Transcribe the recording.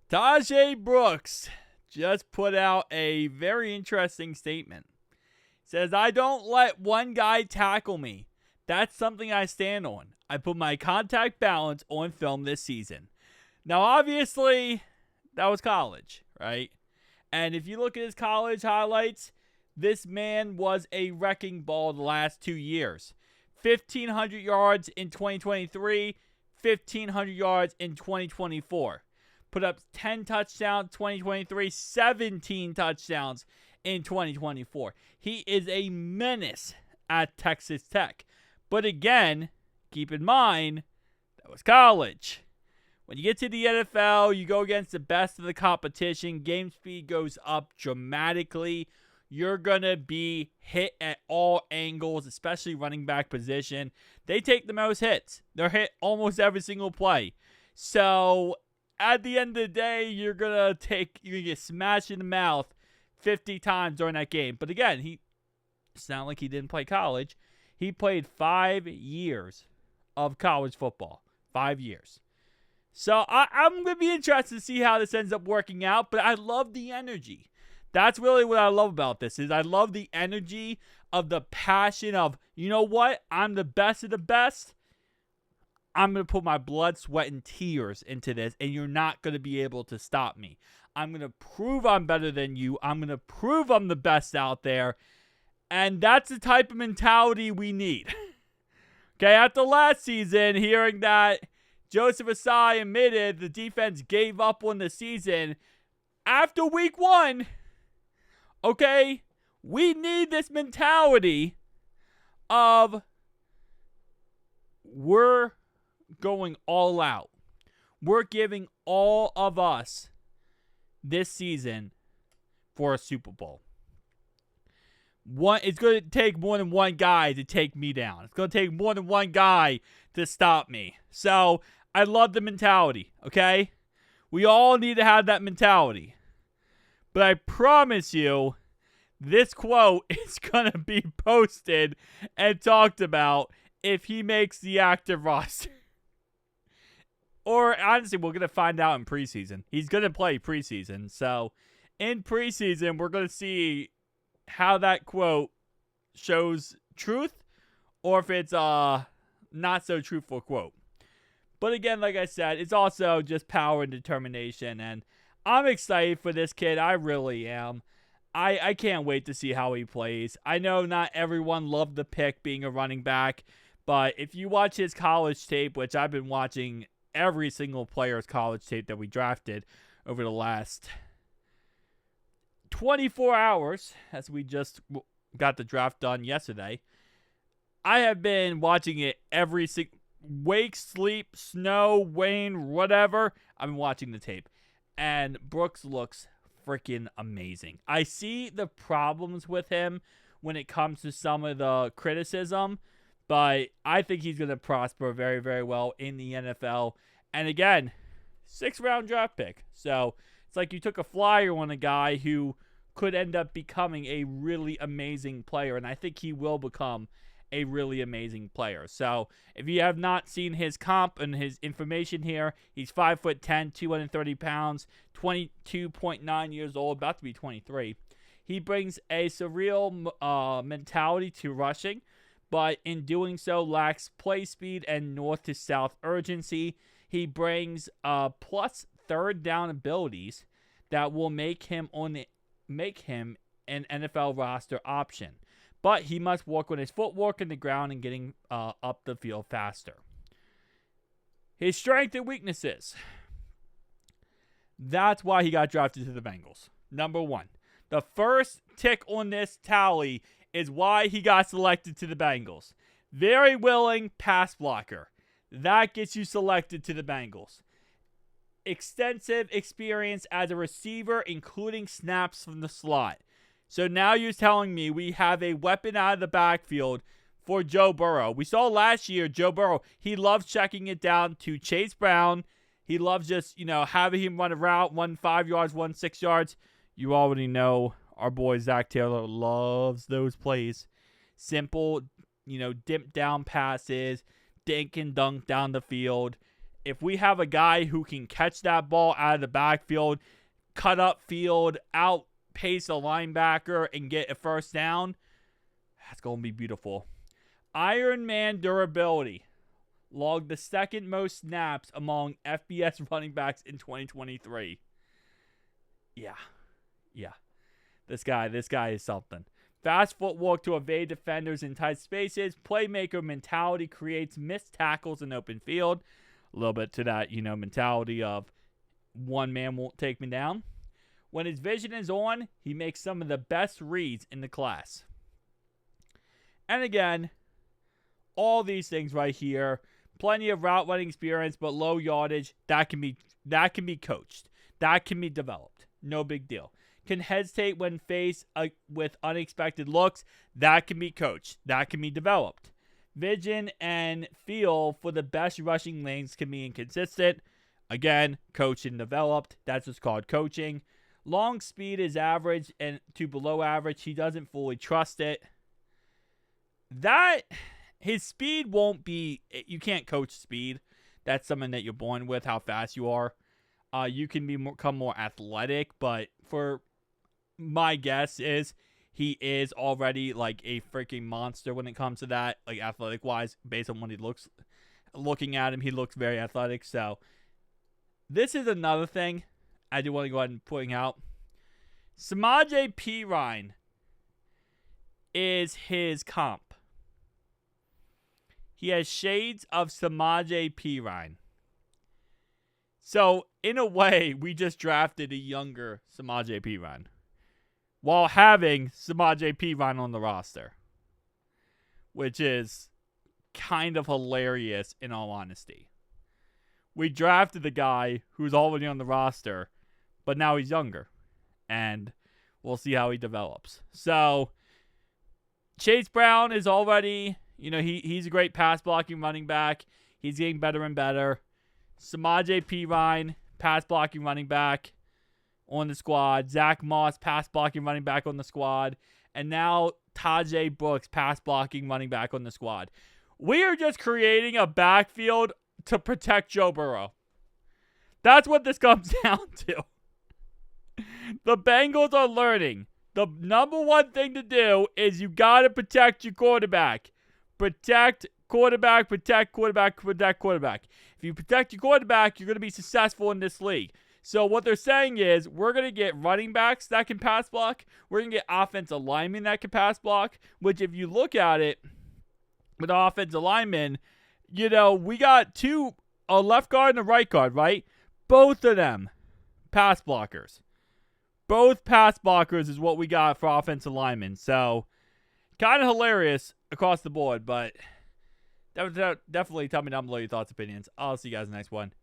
Tahj Brooks just put out a very interesting statement. Says, I don't let one guy tackle me. That's something I stand on. I put my contact balance on film this season. Now, obviously, that was college, right? And if you look at his college highlights, this man was a wrecking ball the last 2 years. 1,500 yards in 2023, 1,500 yards in 2024. Put up 10 touchdowns 2023, 17 touchdowns in 2024. He is a menace at Texas Tech. But again, keep in mind, that was college. When you get to the NFL, you go against the best of the competition. Game speed goes up dramatically. You're going to be hit at all angles, especially running back position. They take the most hits. They're hit almost every single play. So at the end of the day, you're going to get smashed in the mouth 50 times during that game. But again, it's not like he didn't play college. He played 5 years of college football. 5 years. So I'm going to be interested to see how this ends up working out. But I love the energy. That's really what I love about this. Is I love the energy of the passion of, you know what? I'm the best of the best. I'm going to put my blood, sweat, and tears into this, and you're not going to be able to stop me. I'm going to prove I'm better than you. I'm going to prove I'm the best out there. And that's the type of mentality we need. Okay, after last season, hearing that Joseph Asai admitted the defense gave up on the season after week 1, okay, we need this mentality of we're going all out. We're giving all of us this season for a Super Bowl. It's going to take more than one guy to take me down. It's going to take more than one guy to stop me. So, I love the mentality, okay? We all need to have that mentality. But I promise you, this quote is going to be posted and talked about if he makes the active roster. Or, honestly, we're going to find out in preseason. He's going to play preseason. So, in preseason, we're going to see how that quote shows truth or if it's a not so truthful quote. But again, like I said, it's also just power and determination. And I'm excited for this kid. I really am. I can't wait to see how he plays. I know not everyone loved the pick being a running back. But if you watch his college tape, which I've been watching every single player's college tape that we drafted over the last 24 hours, as we just got the draft done yesterday, I have been watching it every wake, sleep, snow, rain, whatever. I've been watching the tape. And Brooks looks freaking amazing. I see the problems with him when it comes to some of the criticism, but I think he's going to prosper very, very well in the NFL. And again, 6th round draft pick. So it's like you took a flyer on a guy who could end up becoming a really amazing player. And I think he will become a really amazing player. So if you have not seen his comp and his information here, he's 5'10", 230 pounds, 22.9 years old, about to be 23. He brings a surreal mentality to rushing, but in doing so lacks play speed and north to south urgency. He brings plus third down abilities that will make him an NFL roster option. But he must work on his footwork in the ground and getting up the field faster. His strengths and weaknesses. That's why he got drafted to the Bengals. Number 1. The first tick on this tally is why he got selected to the Bengals. Very willing pass blocker. That gets you selected to the Bengals. Extensive experience as a receiver, including snaps from the slot. So now you're telling me we have a weapon out of the backfield for Joe Burrow. We saw last year Joe Burrow, he loves checking it down to Chase Brown. He loves just, having him run a route, 1 5 yards, 1 6 yards. You already know our boy Zach Taylor loves those plays. Simple, dip down passes, dink and dunk down the field. if we have a guy who can catch that ball out of the backfield, cut up field, outpace a linebacker, and get a first down, that's going to be beautiful. Iron Man durability logged the second most snaps among FBS running backs in 2023. Yeah. This guy is something. Fast footwork to evade defenders in tight spaces. Playmaker mentality creates missed tackles in open field. A little bit to that, mentality of one man won't take me down. When his vision is on, he makes some of the best reads in the class. And again, all these things right here, plenty of route running experience, but low yardage, that can be coached. That can be developed. No big deal. Can hesitate when faced with unexpected looks, that can be coached. That can be developed. Vision and feel for the best rushing lanes can be inconsistent. Again, coached and developed. That's what's called coaching. Long speed is average and to below average. He doesn't fully trust it. His speed won't be, you can't coach speed. That's something that you're born with, how fast you are. You can become more athletic, but for my guess is he is already like a freaking monster when it comes to that, like athletic wise, based on what he looking at him, he looks very athletic. So this is another thing I do want to go ahead and point out. Samaje Perine is his comp. He has shades of Samaje Perine. So, in a way, we just drafted a younger Samaje Perine while having Samaje Perine on the roster, which is kind of hilarious in all honesty. We drafted the guy who's already on the roster, but now he's younger, and we'll see how he develops. So, Chase Brown is already, he's a great pass blocking running back. He's getting better and better. Samaje Perine, pass blocking running back on the squad. Zach Moss, pass blocking running back on the squad. And now Tahj Brooks, pass blocking running back on the squad. We are just creating a backfield to protect Joe Burrow. That's what this comes down to. The Bengals are learning. The number one thing to do is you got to protect your quarterback. Protect quarterback, protect quarterback, protect quarterback. If you protect your quarterback, you're going to be successful in this league. So what they're saying is we're going to get running backs that can pass block. We're going to get offensive linemen that can pass block, which if you look at it with offensive linemen, we got a left guard and a right guard, right? Both of them pass blockers. Both pass blockers is what we got for offensive linemen. So kind of hilarious across the board, but definitely tell me down below your thoughts, opinions. I'll see you guys in the next one.